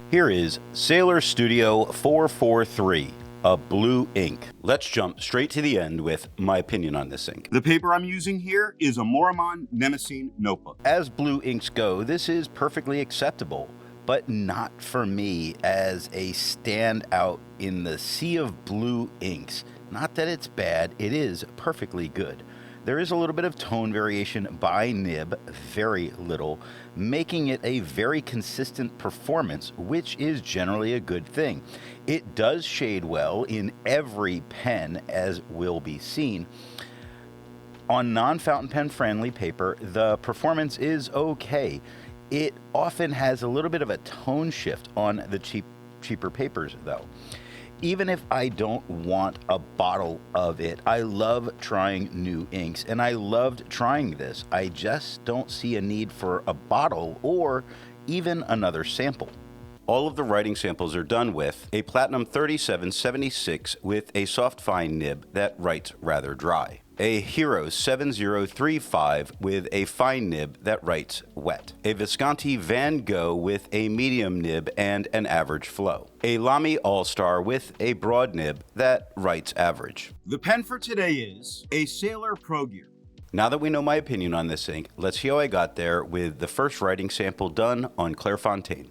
Here is Sailor Studio 443, a blue ink. Let's jump straight to the end with my opinion on this ink. The paper I'm using here is a Maruman Mnemosyne Notebook. As blue inks go, this is perfectly acceptable, but not for me as a standout in the sea of blue inks. Not that it's bad, it is perfectly good. There is a little bit of tone variation by nib, very little, making it a very consistent performance, which is generally a good thing. It does shade well in every pen, as will be seen. On non-fountain pen friendly paper, the performance is okay. It often has a little bit of a tone shift on the cheaper papers though. Even if I don't want a bottle of it, I love trying new inks, and I loved trying this. I just don't see a need for a bottle or even another sample. All of the writing samples are done with a Platinum 3776 with a soft fine nib that writes rather dry. A Hero 7035 with a fine nib that writes wet. A Visconti Van Gogh with a medium nib and an average flow. A Lamy All-Star with a broad nib that writes average. The pen for today is a Sailor Pro Gear. Now that we know my opinion on this ink, let's see how I got there with the first writing sample done on Clairfontaine.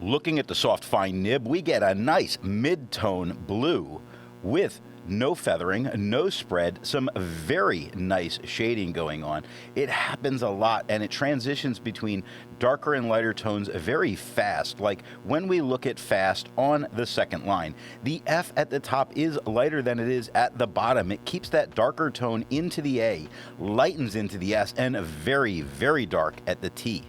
Looking at the soft fine nib, we get a nice mid-tone blue with no feathering, no spread, some very nice shading going on. It happens a lot and it transitions between darker and lighter tones very fast, like when we look at fast on the second line. The F at the top is lighter than it is at the bottom. It keeps that darker tone into the A, lightens into the S, and very, very dark at the T.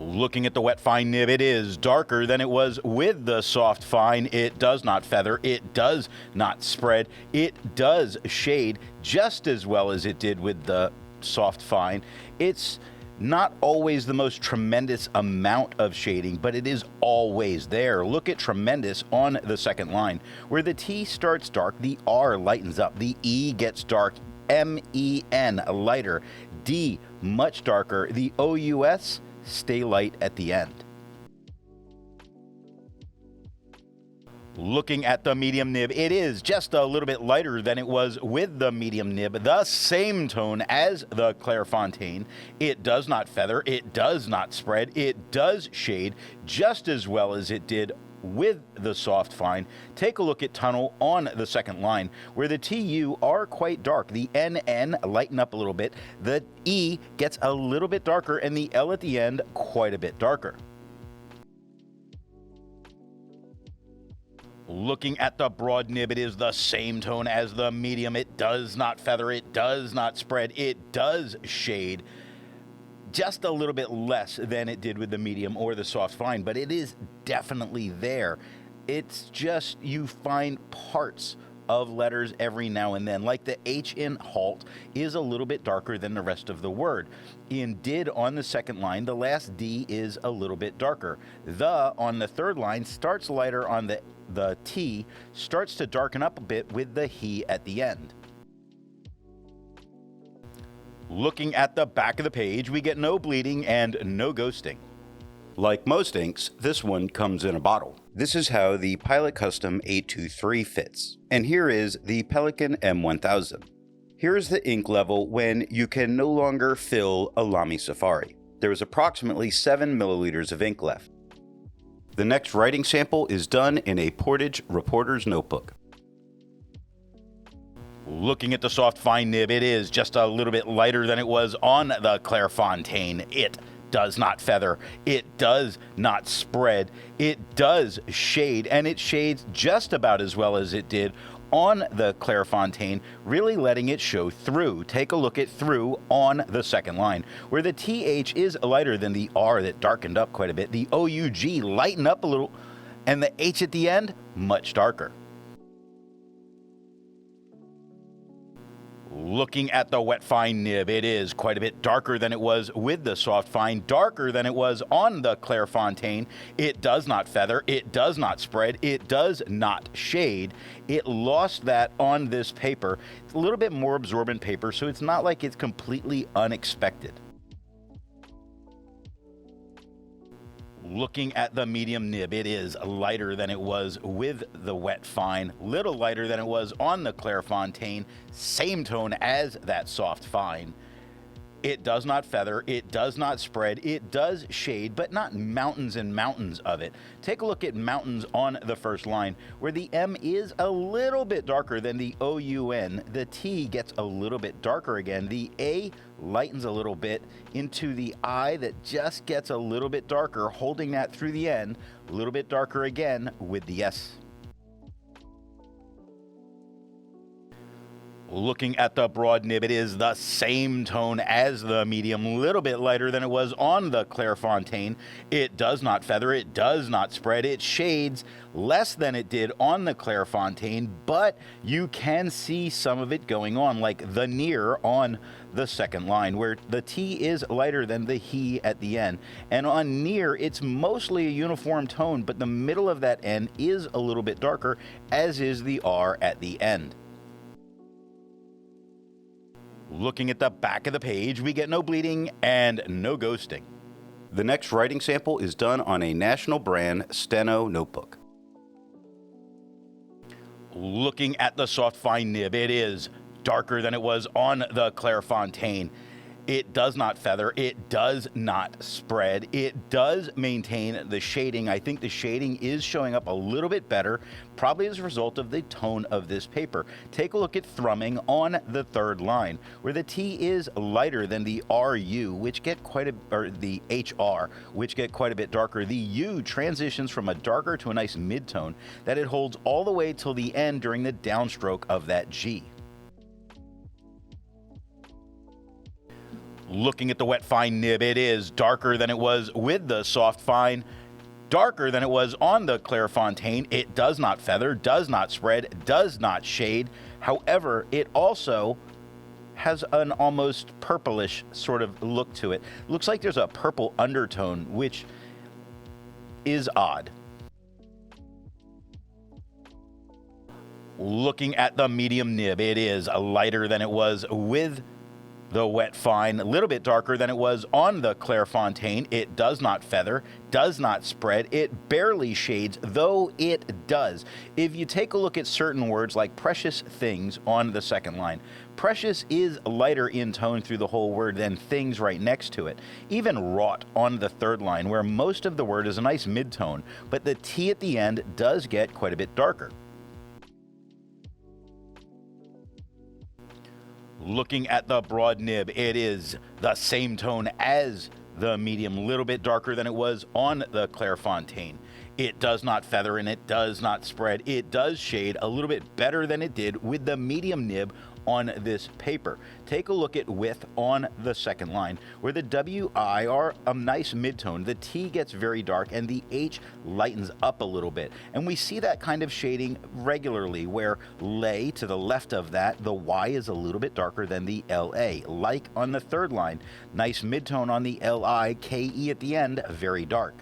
Looking at the wet fine nib, it is darker than it was with the soft fine. It does not feather, it does not spread, it does shade just as well as it did with the soft fine. It's not always the most tremendous amount of shading, but it is always there. Look at tremendous on the second line. Where the T starts dark, the R lightens up, the E gets dark, M-E-N lighter, D much darker, the O-U-S stay light at the end. Looking at the medium nib, it is just a little bit lighter than it was with the medium nib, the same tone as the Clairfontaine. It does not feather, it does not spread, it does shade just as well as it did with the soft fine. Take a look at tunnel on the second line, where the TU are quite dark. The NN lighten up a little bit, the E gets a little bit darker, and the L at the end quite a bit darker. Looking at the broad nib, it is the same tone as the medium. It does not feather, it does not spread, it does shade just a little bit less than it did with the medium or the soft fine, but it is definitely there. It's just you find parts of letters every now and then, like the H in halt is a little bit darker than the rest of the word. In did on the second line, the last D is a little bit darker. The on the third line starts lighter on the T, starts to darken up a bit with the he at the end. Looking at the back of the page, we get no bleeding and no ghosting. Like most inks, this one comes in a bottle. This is how the Pilot Custom 823 fits. And here is the Pelican M1000. Here is the ink level when you can no longer fill a Lamy Safari. There is approximately 7 milliliters of ink left. The next writing sample is done in a Portage Reporter's Notebook. Looking at the soft fine nib, it is just a little bit lighter than it was on the Clairfontaine. It does not feather, it does not spread, it does shade, and it shades just about as well as it did on the Clairfontaine, really letting it show through. Take a look at through on the second line, where the TH is lighter than the R that darkened up quite a bit, the OUG lightened up a little, and the H at the end, much darker. Looking at the wet fine nib, it is quite a bit darker than it was with the soft fine, darker than it was on the Clairfontaine. It does not feather, it does not spread, it does not shade. It lost that on this paper. It's a little bit more absorbent paper, so it's not like it's completely unexpected. Looking at the medium nib, it is lighter than it was with the wet fine, little lighter than it was on the Clairefontaine, same tone as that soft fine. It does not feather, it does not spread, it does shade, but not mountains and mountains of it. Take a look at mountains on the first line, where the M is a little bit darker than the OUN. The T gets a little bit darker again. The A lightens a little bit into the I that just gets a little bit darker, holding that through the end, a little bit darker again with the S. Looking at the broad nib, it is the same tone as the medium, little bit lighter than it was on the Clairefontaine. It does not feather, it does not spread, it shades less than it did on the Clairefontaine, but you can see some of it going on, like the near on the second line, where the T is lighter than the he at the end. And on near, it's mostly a uniform tone, but the middle of that N is a little bit darker, as is the R at the end. Looking at the back of the page, we get no bleeding and no ghosting. The next writing sample is done on a national brand Steno notebook. Looking at the soft fine nib, it is darker than it was on the Clairefontaine. It does not feather, it does not spread, it does maintain the shading. I think the shading is showing up a little bit better, probably as a result of the tone of this paper. Take a look at thrumming on the third line, where the T is lighter than the RU, which get quite a, or the HR, which get quite a bit darker. The U transitions from a darker to a nice mid-tone that it holds all the way till the end during the downstroke of that G. Looking at the wet fine nib, it is darker than it was with the soft fine, darker than it was on the Clairefontaine. It does not feather, does not spread, does not shade. However, it also has an almost purplish sort of look to it. Looks like there's a purple undertone, which is odd. Looking at the medium nib, it is lighter than it was with the wet fine, a little bit darker than it was on the Clairefontaine. It does not feather, does not spread, it barely shades, though it does. If you take a look at certain words like precious things on the second line, precious is lighter in tone through the whole word than things right next to it. Even wrought on the third line, where most of the word is a nice mid-tone, but the T at the end does get quite a bit darker. Looking at the broad nib, it is the same tone as the medium, little bit darker than it was on the Clairefontaine. It does not feather and it does not spread. It does shade a little bit better than it did with the medium nib on this paper. Take a look at width on the second line, where the WI are a nice mid-tone. The T gets very dark and the H lightens up a little bit. And we see that kind of shading regularly, where lay to the left of that, the Y is a little bit darker than the LA, like on the third line. Nice mid-tone on the LI, KE at the end, very dark.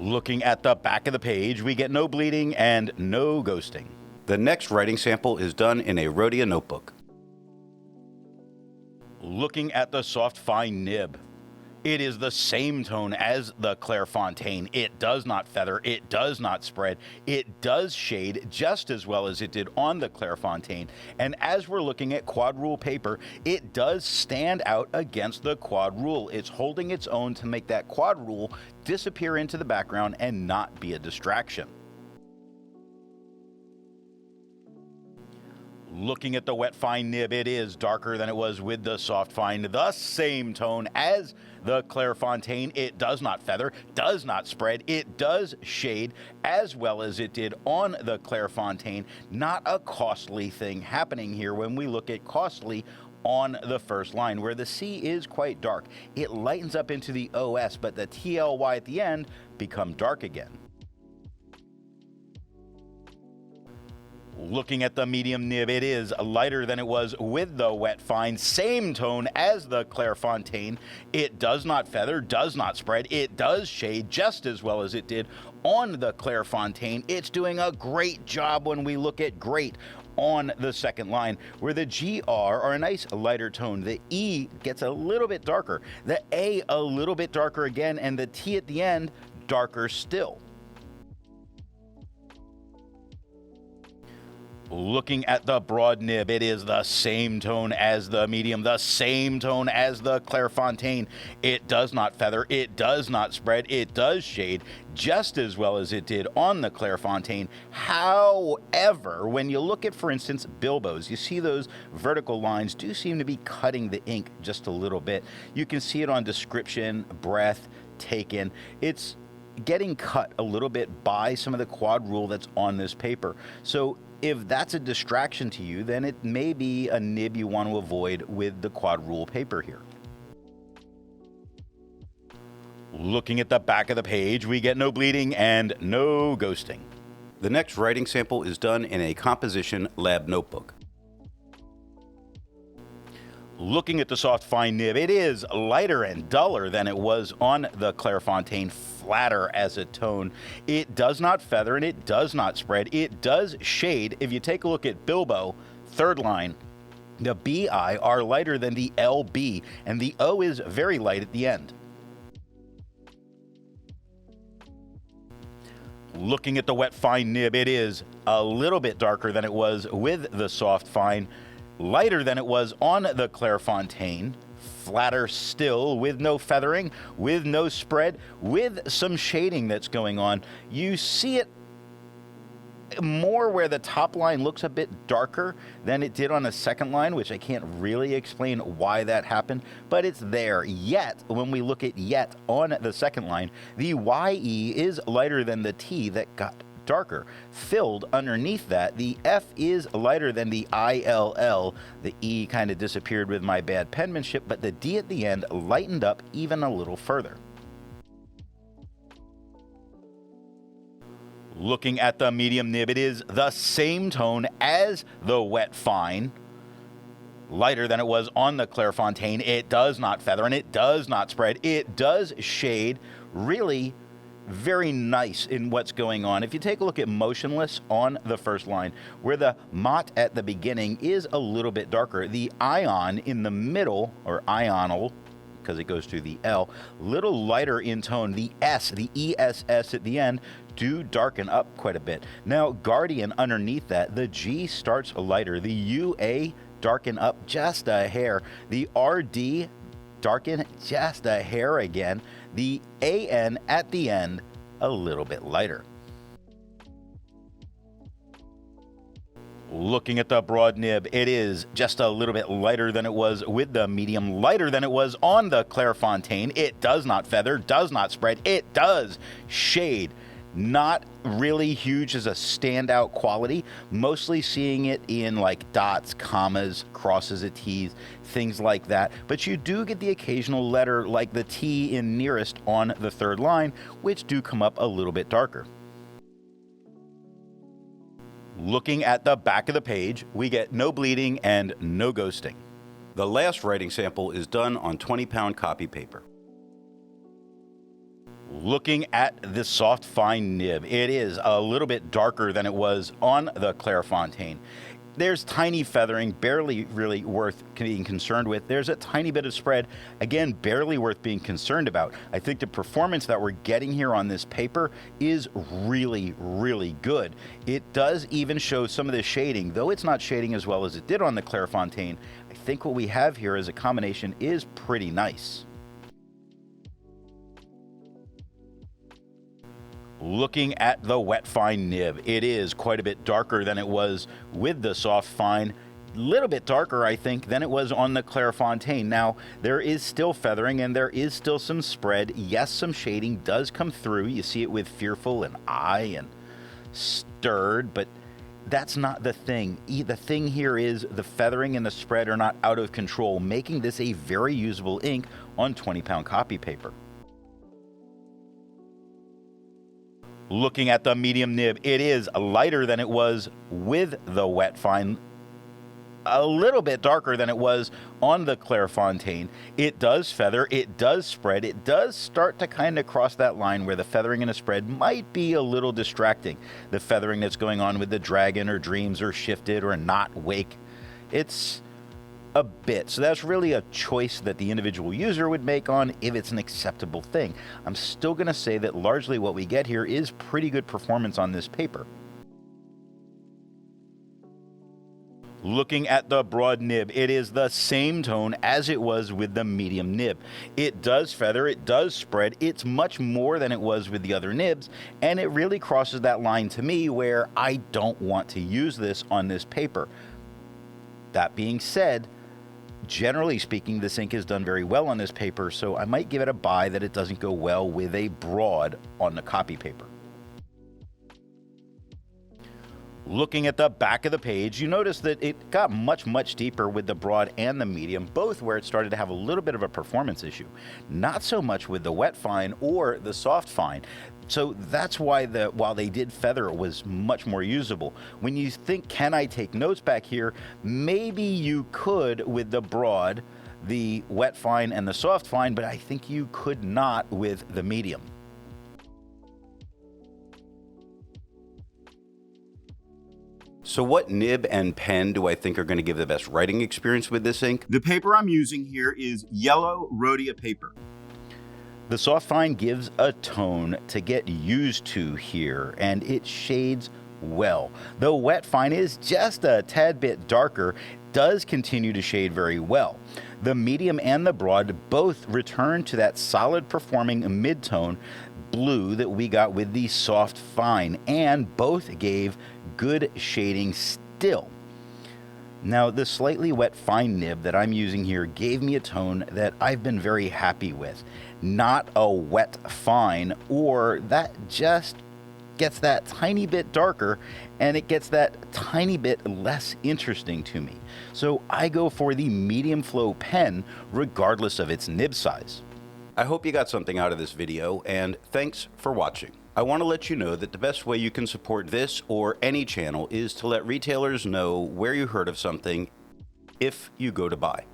Looking at the back of the page, we get no bleeding and no ghosting. The next writing sample is done in a Rhodia notebook. Looking at the soft fine nib, it is the same tone as the Clairefontaine. It does not feather, it does not spread, it does shade just as well as it did on the Clairefontaine. And as we're looking at quad rule paper, it does stand out against the quad rule. It's holding its own to make that quad rule disappear into the background and not be a distraction. Looking at the wet fine nib, it is darker than it was with the soft fine, the same tone as the Clairefontaine. It does not feather, does not spread, it does shade as well as it did on the Clairefontaine. Not a costly thing happening here when we look at costly on the first line, where the C is quite dark. It lightens up into the OS, but the TLY at the end become dark again. Looking at the medium nib, it is lighter than it was with the wet fine, same tone as the Clairefontaine. It does not feather, does not spread, it does shade just as well as it did on the Clairefontaine. It's doing a great job when we look at great on the second line, where the GR are a nice lighter tone. The E gets a little bit darker, the A a little bit darker again, and the T at the end darker still. Looking at the broad nib, it is the same tone as the medium, the same tone as the Clairfontaine. It does not feather, it does not spread, it does shade just as well as it did on the Clairfontaine. However, when you look at, for instance, Bilbo's, you see those vertical lines do seem to be cutting the ink just a little bit. You can see it on description, breath, taken. It's getting cut a little bit by some of the quad rule that's on this paper. So if that's a distraction to you, then it may be a nib you want to avoid with the quad rule paper here. Looking at the back of the page, we get no bleeding and no ghosting. The next writing sample is done in a composition lab notebook. Looking at the soft fine nib, it is lighter and duller than it was on the Clairfontaine, flatter as a tone. It does not feather and it does not spread. It does shade. If you take a look at Bilbo, third line, the BI are lighter than the LB, and the O is very light at the end. Looking at the wet fine nib, it is a little bit darker than it was with the soft fine, lighter than it was on the Clairfontaine, flatter still, with no feathering, with no spread, with some shading that's going on. You see it more where the top line looks a bit darker than it did on the second line, which I can't really explain why that happened, but it's there. Yet, when we look at yet on the second line, the YE is lighter than the T that got darker. Filled underneath that, the F is lighter than the ILL. The E kind of disappeared with my bad penmanship, but the D at the end lightened up even a little further. Looking at the medium nib, it is the same tone as the wet fine, lighter than it was on the Clairfontaine. It does not feather and it does not spread. It does shade. Really very nice in what's going on. If you take a look at Motionless on the first line, where the mot at the beginning is a little bit darker, the ion in the middle, or ional, because it goes through the L, little lighter in tone. The S, the ESS at the end, do darken up quite a bit. Now, Guardian underneath that, the G starts lighter. The UA darken up just a hair. The RD darken just a hair again. The AN at the end, a little bit lighter. Looking at the broad nib, it is just a little bit lighter than it was with the medium, lighter than it was on the Clairfontaine. It does not feather, does not spread, it does shade. Not really huge as a standout quality, mostly seeing it in like dots, commas, crosses of T's, things like that. But you do get the occasional letter like the T in nearest on the third line, which do come up a little bit darker. Looking at the back of the page, we get no bleeding and no ghosting. The last writing sample is done on 20-pound copy paper. Looking at the soft fine nib, it is a little bit darker than it was on the Clairfontaine. There's tiny feathering, barely really worth being concerned with. There's a tiny bit of spread, again, barely worth being concerned about. I think the performance that we're getting here on this paper is really, really good. It does even show some of the shading, though it's not shading as well as it did on the Clairfontaine. I think what we have here as a combination is pretty nice. Looking at the wet fine nib, it is quite a bit darker than it was with the soft fine. Little bit darker, I think, than it was on the Clairfontaine. Now, there is still feathering and there is still some spread. Yes, some shading does come through. You see it with Fearful and Eye and Stirred, but that's not the thing. The thing here is the feathering and the spread are not out of control, making this a very usable ink on 20-pound copy paper. Looking at the medium nib, it is lighter than it was with the wet fine, a little bit darker than it was on the Clairfontaine. It does feather, it does spread, it does start to kind of cross that line where the feathering and the spread might be a little distracting. The feathering that's going on with the Dragon or Dreams or Shifted or Not Wake, it's a bit. So that's really a choice that the individual user would make on if it's an acceptable thing. I'm still going to say that largely what we get here is pretty good performance on this paper. Looking at the broad nib, it is the same tone as it was with the medium nib. It does feather, it does spread, it's much more than it was with the other nibs, and it really crosses that line to me where I don't want to use this on this paper. That being said, generally speaking, this ink is done very well on this paper, so I might give it a buy that it doesn't go well with a broad on the copy paper. Looking at the back of the page, you notice that it got much deeper with the broad and the medium, both where it started to have a little bit of a performance issue. Not so much with the wet fine or the soft fine. So that's why while they did feather, it was much more usable. When you think, can I take notes back here? Maybe you could with the broad, the wet fine, and the soft fine, but I think you could not with the medium. So what nib and pen do I think are going to give the best writing experience with this ink? The paper I'm using here is yellow Rhodia paper. The soft fine gives a tone to get used to here, and it shades well. The wet fine is just a tad bit darker, does continue to shade very well. The medium and the broad both return to that solid performing mid-tone blue that we got with the soft fine, and both gave good shading still. Now, the slightly wet fine nib that I'm using here gave me a tone that I've been very happy with. Not a wet fine, or that just gets that tiny bit darker and it gets that tiny bit less interesting to me. So I go for the medium flow pen regardless of its nib size. I hope you got something out of this video, and thanks for watching. I want to let you know that the best way you can support this or any channel is to let retailers know where you heard of something if you go to buy.